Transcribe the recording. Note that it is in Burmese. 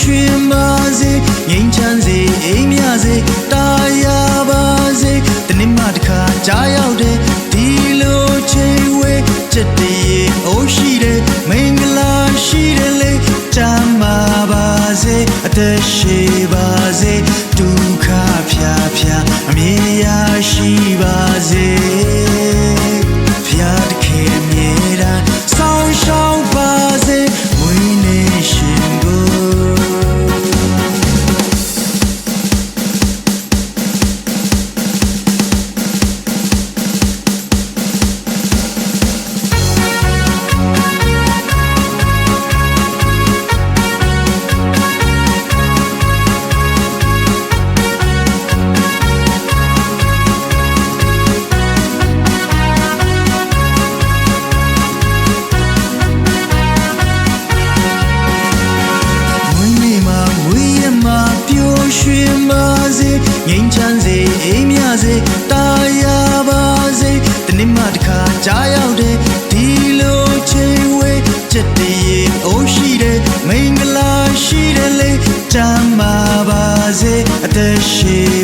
ရွှင်ပါစေငြိမ်းချမ်းစေအိမ်မြစေတာယာပါစေတနေ့မှတစ်ခါကြားရောက်တဲ့ဒီလိုချိန်ဝေးချက်တည်းအိုးရှိတယ်မင်္ဂလာရှိတယ်လေချမ်းသာပါစေအသက်ရှိပါစေဒုက္ခဖြာဖြာအမြင်ရရှိပါစေဖျားတခင်မြေတာဆောင်းရှောင်းပါစေမွေးနေရှင်ကိုရွှင်ပါစေငြိမ်းချမ်းစေအိမ်မြစေတာယာပါစေတနေ့မှတစ်ခါကြားရောက်တဲ့ဒီလိုချိန်ဝေးချက်တည်းအိုးရှိတယ်မင်္ဂလာရှိတယ်လေချမ်းသာပါစေအသက်ရှိ